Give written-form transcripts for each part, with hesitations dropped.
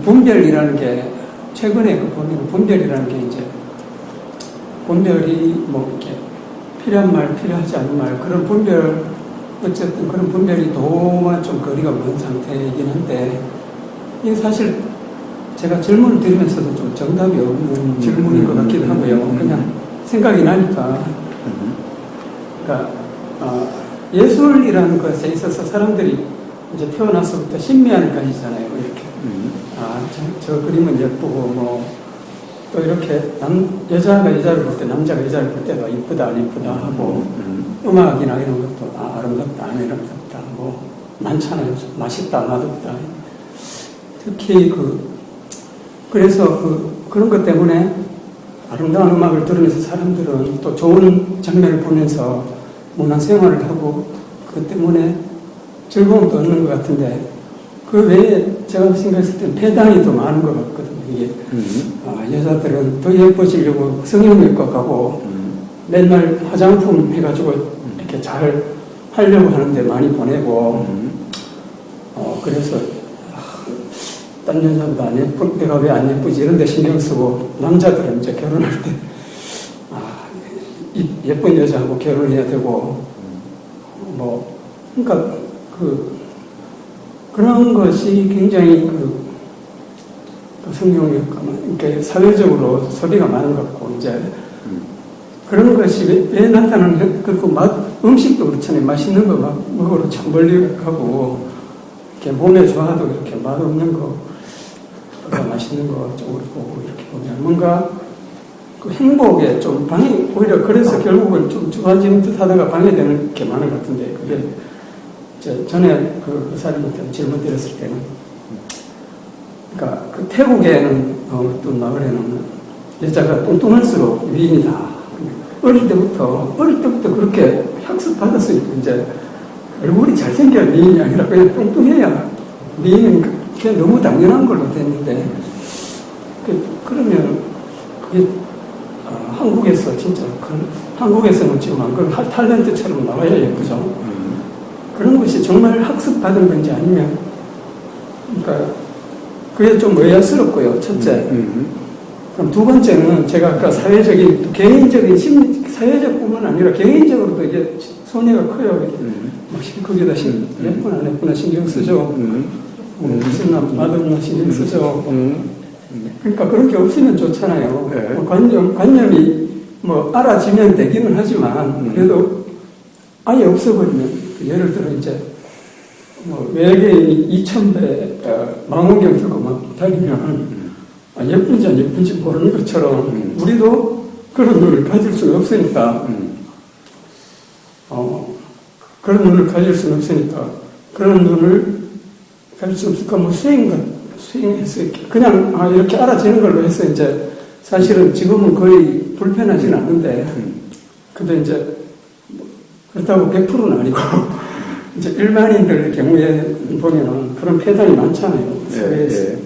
분별이라는 게, 최근에 그 보면 분별이라는 게 이제, 분별이 뭐 이렇게 필요한 말, 필요하지 않은 말, 그런 분별, 어쨌든 그런 분별이 도만 좀 거리가 먼 상태이긴 한데, 이게 사실 제가 질문을 드리면서도 좀 정답이 없는 질문인 것 같기도 하고요. 그냥 생각이 나니까. 그러니까, 예술이라는 것에 있어서 사람들이 이제 태어나서부터 신비한을 가지잖아요. 이렇게. 저 그림은 예쁘고, 또 이렇게 여자가 여자를 볼 때, 남자가 여자를 볼 때도 이쁘다, 안 이쁘다 하고, 음악이나 이런 것도 아름답다, 안 아름답다, 많잖아요. 맛있다, 맛없다. 특히 그래서 그런 것 때문에 아름다운 음악을 들으면서 사람들은 또 좋은 장면을 보면서 문화생활을 하고, 그것 때문에 즐거움도 얻는 것 같은데, 그 외에 제가 생각했을 때는 폐단이 더 많은 것 같거든요. 이게 여자들은 더 예뻐지려고 성형외과 가고 맨날 화장품 해가지고 이렇게 잘 하려고 하는데 많이 보내고 그래서 딴 여자보다 안 예쁜 내가 왜 안 예쁘지 이런 데 신경 쓰고 남자들은 이제 결혼할 때 예쁜 여자하고 결혼해야 되고 그러니까 그런 것이 굉장히 성경외과만 이렇게 사회적으로 소비가 많은 것 같고 이제 그런 것이 왜 나타나는 그리고 음식도 그렇잖아요. 맛있는 거 막 먹으러 참 멀리 가고 이렇게 몸에 좋아도 이렇게 맛없는 거가 맛있는 거 쪽으로 보고 이렇게 보면 뭔가 그 행복에 좀 오히려 그래서 결국은 좀 좋아지는 듯 하다가 방해되는 게 많은 것 같은데 그게 전에 그 사람한테 질문 드렸을 때는, 그러니까 그 태국에는 어떤 마을에는 여자가 뚱뚱할수록 미인이다. 어릴 때부터 그렇게 학습받았으니까 이제 얼굴이 잘생겨야 미인이 아니라 그냥 뚱뚱해야 미인은 그게 너무 당연한 걸로 됐는데, 그러면 그게 한국에서 진짜 한국에서는 지금 안 그런 탤런트처럼 나와야 예쁘죠. 그런 것이 정말 학습받은 건지 아니면, 그러니까, 그게 좀 의아스럽고요, 첫째. 그럼 두 번째는 제가 아까 사회적인, 개인적인, 사회적뿐만 아니라 개인적으로도 이게 손해가 커요. 이게 거기다 예쁘나 안 예쁘나 신경 쓰죠. 무슨 맛없나 신경 쓰죠. 그러니까 그런 게 없으면 좋잖아요. 네. 관념이 알아지면 되기는 하지만, 그래도 아예 없어버리면, 예를 들어 이제 외계인이 2000배 망원경 들고 막 다니면 예쁜지 안 예쁜지 모르는 것처럼 우리도 그런 눈을 가질 수는 없으니까 그런 눈을 가질 수는 없으니까 그런 눈을 가질 수 없으니까 수행해서 그냥 이렇게 알아지는 걸로 해서 이제 사실은 지금은 거의 불편하지는 않은데 근데 이제 그렇다고 100%는 아니고, 이제 일반인들 경우에 보면은 그런 폐단이 많잖아요. 사회에서.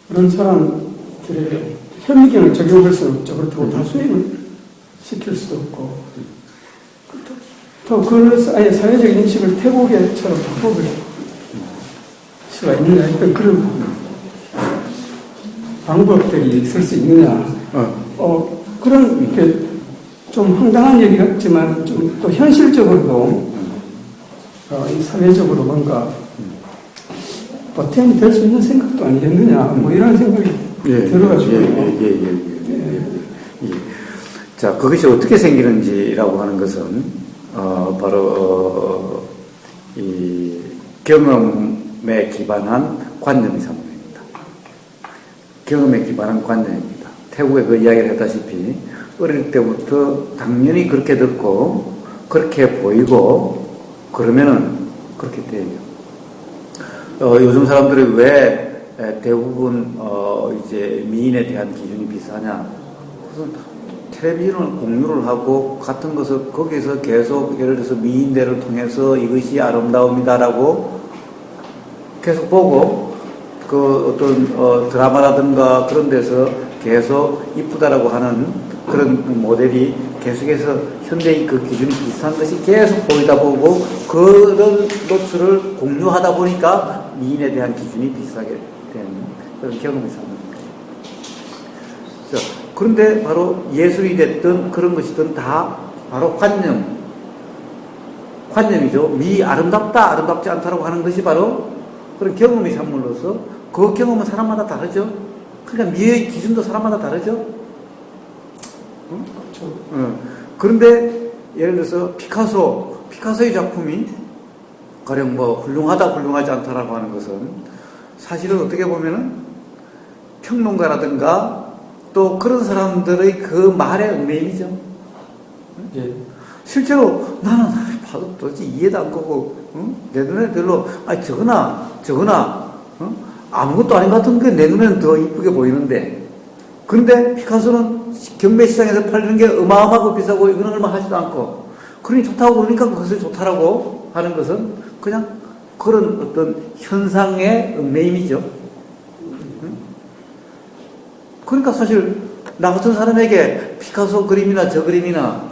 그런 사람들에게 현미경을 적용할 수는 없죠. 그렇다고 다 수행을 시킬 수도 없고. 또 그래서 아예 사회적인 인식을 태국에처럼 바꿔볼 수가 있느냐 했던 그런 방법들이 있을 수 있느냐. 그런, 이렇게 좀 황당한 얘기 같지만 좀 또 현실적으로도 이 사회적으로 뭔가 보탬이 될 수 있는 생각도 아니겠느냐 이런 생각이 들어가지고 자, 그것이 어떻게 생기는지라고 하는 것은 바로 이 경험에 기반한 관념이 상품입니다. 경험에 기반한 관념입니다. 태국에 그 이야기를 했다시피 어릴 때부터 당연히 그렇게 듣고 그렇게 보이고 그러면은 그렇게 돼요. 요즘 사람들이 왜 대부분 이제 미인에 대한 기준이 비슷하냐? 그래서 텔레비전을 공유를 하고 같은 것을 거기서 계속 예를 들어서 미인들을 통해서 이것이 아름다움이다라고 계속 보고 그 어떤 드라마라든가 그런 데서 계속 이쁘다라고 하는 그런 모델이 계속해서 현대의 그 기준이 비슷한 것이 계속 보이다 보고 그런 노출을 공유하다 보니까 미인에 대한 기준이 비슷하게 된 그런 경험을 삼는 거예요. 그런데 바로 예술이 됐든 그런 것이든 다 바로 관념이죠. 미 아름답다, 아름답지 않다라고 하는 것이 바로 그런 경험의 산물로서 그 경험은 사람마다 다르죠. 그러니까 미의 기준도 사람마다 다르죠. 그렇죠. 그런데 예를 들어서 피카소의 작품이 가령 뭐 훌륭하다, 훌륭하지 않다라고 하는 것은 사실은 어떻게 보면은 평론가라든가 또 그런 사람들의 그 말의 얽매임이죠. 예. 실제로 나는 봐도 도대체 이해도 안 가고, 내 눈에 별로, 저거나, 아무것도 아닌 것 같은 게 내 눈에는 더 이쁘게 보이는데, 근데 피카소는 경매 시장에서 팔리는 게 어마어마하고 비싸고 이거는 얼마 하지도 않고, 그러니 좋다고 그러니까 그것을 좋다라고 하는 것은 그냥 그런 어떤 현상의 얽매임이죠. 그러니까 사실 나 같은 사람에게 피카소 그림이나 저 그림이나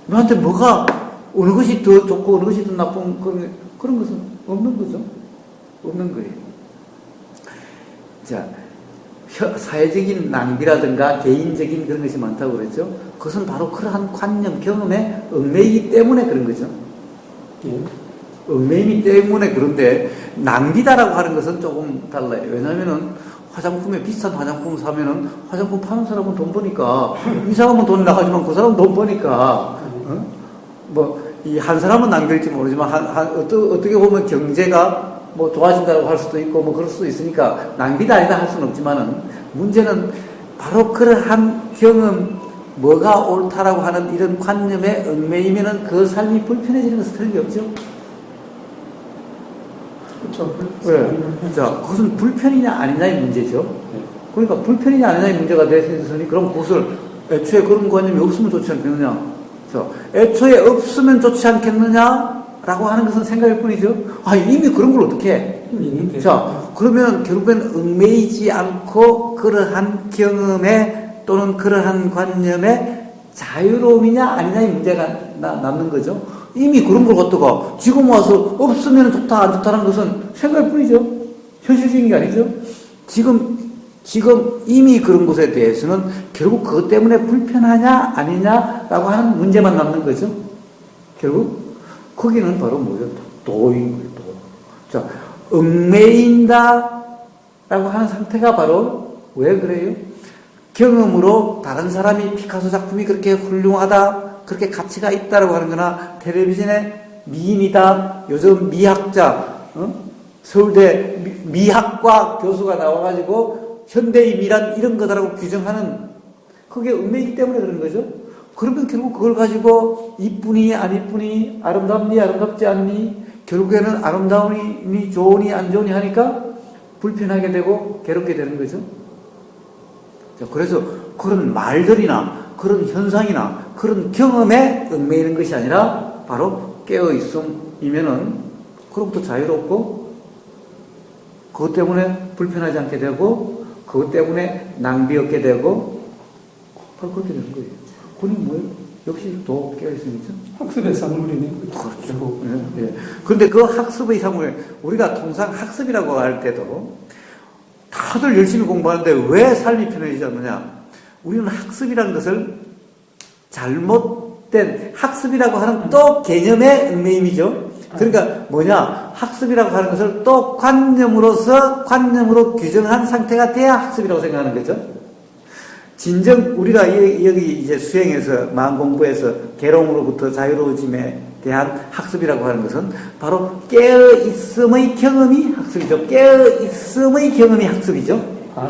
너한테 뭐가 어느 것이 더 좋고 어느 것이 더 나쁜 그런 것은 없는 거죠. 없는 거예요. 자, 사회적인 낭비라든가 개인적인 그런 것이 많다고 그랬죠. 그것은 바로 그러한 관념, 경험에 얽매이기 때문에 그런 거죠. 예. 얽매이기 때문에. 그런데 낭비다라고 하는 것은 조금 달라요. 왜냐하면은 화장품에 비싼 화장품을 사면은 화장품 파는 사람은 돈 버니까 이 사람은 돈 나가지만 그 사람은 돈 버니까 뭐 이 한 사람은 낭비일지 모르지만 어떻게 보면 경제가 뭐 좋아진다고 할 수도 있고 뭐 그럴 수도 있으니까 낭비다 아니다 할 수는 없지만은 문제는 바로 그러한 경험 뭐가 옳다라고 하는 이런 관념에 얽매이면은 그 삶이 불편해지는 것은 틀림없죠. 그렇죠. 네. 자, 그것은 불편이냐 아니냐의 문제죠. 네. 그러니까 불편이냐 아니냐의 문제가 되었으니 그럼 그것을 애초에 그런 관념이 없으면 좋지 않겠느냐. 자, 애초에 없으면 좋지 않겠느냐라고 하는 것은 생각일 뿐이죠. 이미 그런 걸 어떻게 해? 있는데. 자, 그러면 결국엔 얽매이지 않고 그러한 경험에 또는 그러한 관념에 자유로움이냐 아니냐의 문제가 남는 거죠. 이미 그런 걸 갖다가 지금 와서 없으면 좋다 안 좋다는 것은 생각일 뿐이죠. 현실적인 게 아니죠. 지금 이미 그런 것에 대해서는 결국 그것 때문에 불편하냐 아니냐라고 하는 문제만 남는 거죠. 결국 거기는 바로 뭐예요? 도인 거예요. 자, 얽매인다라고 하는 상태가 바로 왜 그래요? 경험으로 다른 사람이 피카소 작품이 그렇게 훌륭하다, 그렇게 가치가 있다라고 하는 거나 텔레비전에 미인이다, 요즘 미학자, 서울대 미학과 교수가 나와가지고 현대의 미란 이런 거다라고 규정하는 그게 얽매이기 때문에 그런 거죠. 그러면 결국 그걸 가지고 이쁘니 안 이쁘니 아름답니 아름답지 않니 결국에는 아름다우니 좋으니 안 좋으니 하니까 불편하게 되고 괴롭게 되는 거죠. 자, 그래서 그런 말들이나 그런 현상이나 그런 경험에 얽매이는 것이 아니라 바로 깨어있음이면은 그로부터 자유롭고 그것 때문에 불편하지 않게 되고 그것 때문에 낭비 없게 되고 바로 그렇게 되는 거예요. 그건 뭐예요? 역시 더 깨어있음이죠. 학습의 산물이네. 그렇죠. 예. 그런데 그 학습의 산물, 우리가 통상 학습이라고 할 때도 다들 열심히 공부하는데 왜 삶이 편해지지 않느냐? 우리는 학습이라는 것을 잘못된 학습이라고 하는 또 개념의 얽매임이죠. 그러니까 뭐냐? 학습이라고 하는 것을 또 관념으로 규정한 상태가 돼야 학습이라고 생각하는 거죠. 진정 우리가 여기 이제 수행에서 마음 공부에서 괴로움으로부터 자유로워짐에 대한 학습이라고 하는 것은 바로 깨어있음의 경험이 학습이죠. 깨어있음의 경험이 학습이죠.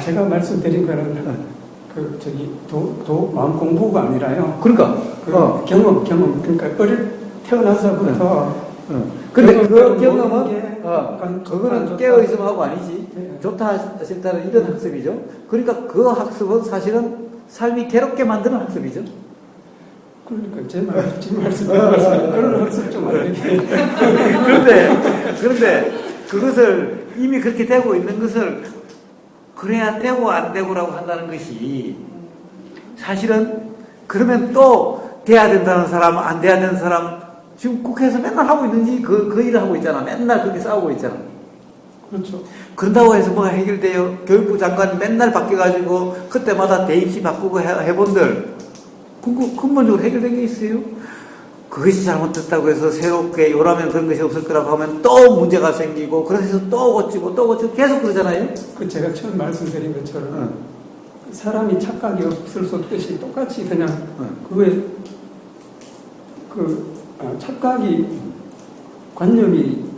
제가 말씀드린 거는 마음 공부가 아니라요. 그러니까 경험. 그러니까 태어나서부터. 근데 그 경험은 그거는 깨어있음하고 아니지. 네. 좋다 싫다는 이런 학습이죠. 그러니까 그 학습은 사실은 삶이 괴롭게 만드는 학습이죠. 그러니까 제 말씀 그런 학습 좀 안 되게. 그런데 그것을 이미 그렇게 되고 있는 것을 그래야 되고 안 되고라고 한다는 것이 사실은 그러면 또 돼야 된다는 사람 안 돼야 되는 사람 지금 국회에서 맨날 하고 있는지 그 일을 하고 있잖아. 맨날 그렇게 싸우고 있잖아. 그렇죠. 그런다고 해서 뭐가 해결돼요? 교육부 장관 맨날 바뀌어가지고 그때마다 대입시 바꾸고 해본들 근본적으로 해결된 게 있어요? 그것이 잘못됐다고 해서 새롭게 요라면 그런 것이 없을 거라고 하면 또 문제가 생기고 그래서 또 고치고 계속 그러잖아요. 그 제가 처음 말씀드린 것처럼 사람이 착각이 없을 수 없듯이 똑같이 그냥 그거에 착각이 관념이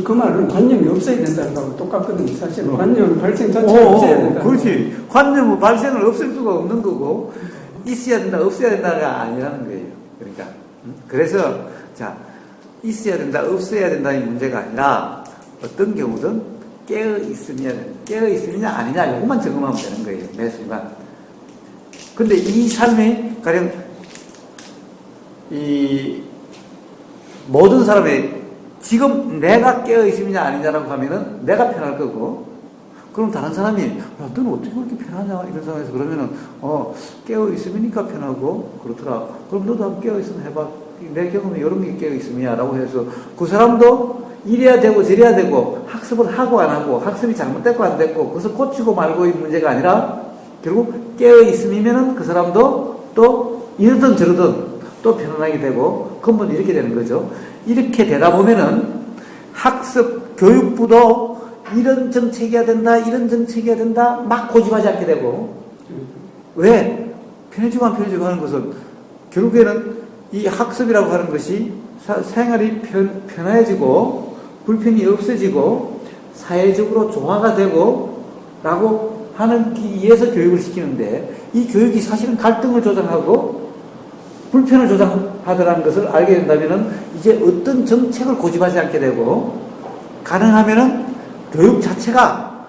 그 말은 관념이 없어야 된다는 거하고 똑같거든요. 사실 관념 발생 자체가 없어야 된다. 그렇지. 관념은 발생을 없앨 수가 없는 거고 있어야 된다, 없어야 된다가 아니라는 거예요. 그러니까 그래서 자 있어야 된다, 없어야 된다는 문제가 아니라 어떤 경우든 깨어 있으냐 아니냐 이것만 점검하면 되는 거예요. 매 순간. 근데 이 삶에 가령 이 모든 사람의 지금 내가 깨어 있으냐 아니냐라고 하면은 내가 편할 거고, 그럼 다른 사람이 야 너는 어떻게 그렇게 편하냐 이런 상황에서 그러면은 깨어 있으니까 편하고 그렇더라. 그럼 너도 한번 깨어 있으면 해봐. 내 경험에 이런 게 깨어 있으냐라고 해서 그 사람도 이래야 되고 저래야 되고 학습을 하고 안 하고 학습이 잘못됐고 안 됐고 그것을 고치고 말고의 문제가 아니라 결국 깨어 있으면은 그 사람도 또 이러든 저러든 또 편안하게 되고 근본이 이렇게 되는 거죠. 이렇게 되다 보면은 학습 교육부도 이런 정책이어야 된다 이런 정책이어야 된다 막 고집하지 않게 되고, 왜? 편해지고 안 편해지고 하는 것은 결국에는 이 학습이라고 하는 것이 생활이 편해지고 불편이 없어지고 사회적으로 조화가 되고 라고 하는 기에서 교육을 시키는데, 이 교육이 사실은 갈등을 조장하고 불편을 조장하더라는 것을 알게 된다면은 이제 어떤 정책을 고집하지 않게 되고, 가능하면은 교육 자체가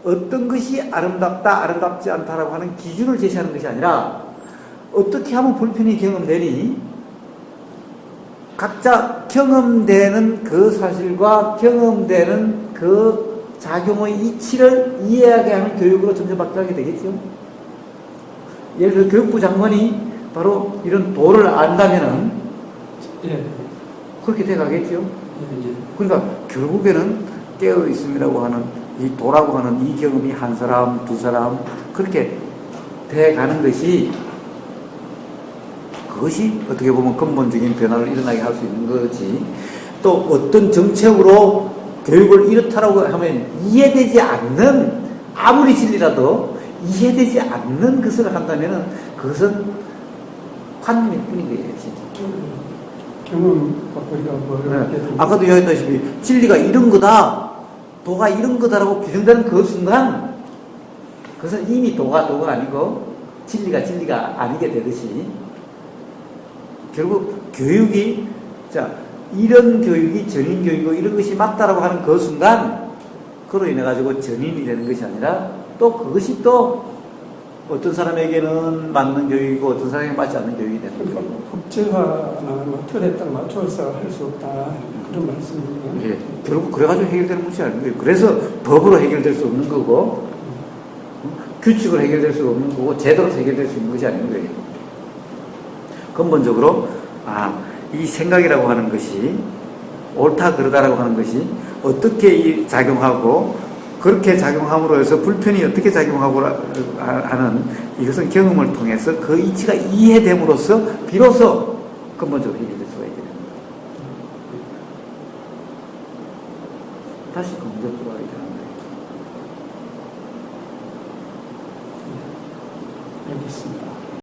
어떤 것이 아름답다 아름답지 않다라고 하는 기준을 제시하는 것이 아니라 어떻게 하면 불편이 경험되니 각자 경험되는 그 사실과 경험되는 그 작용의 이치를 이해하게 하는 교육으로 점점 바뀌게 되겠죠. 예를 들어 교육부 장관이 바로 이런 도를 안다면은 그렇게 돼가겠죠. 그러니까 결국에는 깨어 있음이라고 하는 이 도라고 하는 이 경험이 한 사람, 두 사람 그렇게 돼가는 것이, 그것이 어떻게 보면 근본적인 변화를 일어나게 할 수 있는 거지. 또 어떤 정책으로 교육을 이렇다라고 하면 이해되지 않는, 아무리 진리라도 이해되지 않는 것을 한다면은 그것은 관념일 뿐인 거예요, 진짜. 경험과 우리가 뭐 아까도 이야기했다시피 진리가 이런 거다, 도가 이런 거다라고 규정되는 그 순간 그것은 이미 도가 아니고 진리가 아니게 되듯이, 결국 교육이 이런 교육이 전인 교육이고 이런 것이 맞다라고 하는 그 순간 그로 인해 가지고 전인이 되는 것이 아니라 또 그것이 또 어떤 사람에게는 맞는 교육이고 어떤 사람에게 맞지 않는 교육이 되는 거예요. 국제화나 뭐 틀에 딱 맞춰서 할 수 없다 그런 말씀이에요. 예, 결국 그래가지고 해결되는 문제가 아닌 거예요. 그래서 법으로 해결될 수 없는 거고 규칙으로 해결될 수 없는 거고 제도로 해결될 수 있는 것이 아닌 거예요. 근본적으로 이 생각이라고 하는 것이 옳다 그러다라고 하는 것이 어떻게 작용하고 그렇게 작용함으로 해서 불편이 어떻게 작용하고 하는 이것은 경험을 통해서 그 이치가 이해됨으로써 비로소 근본적으로 해결될 수가 있게 됩니다. 다시 먼저 돌아가게 되는 거예요. 알겠습니다.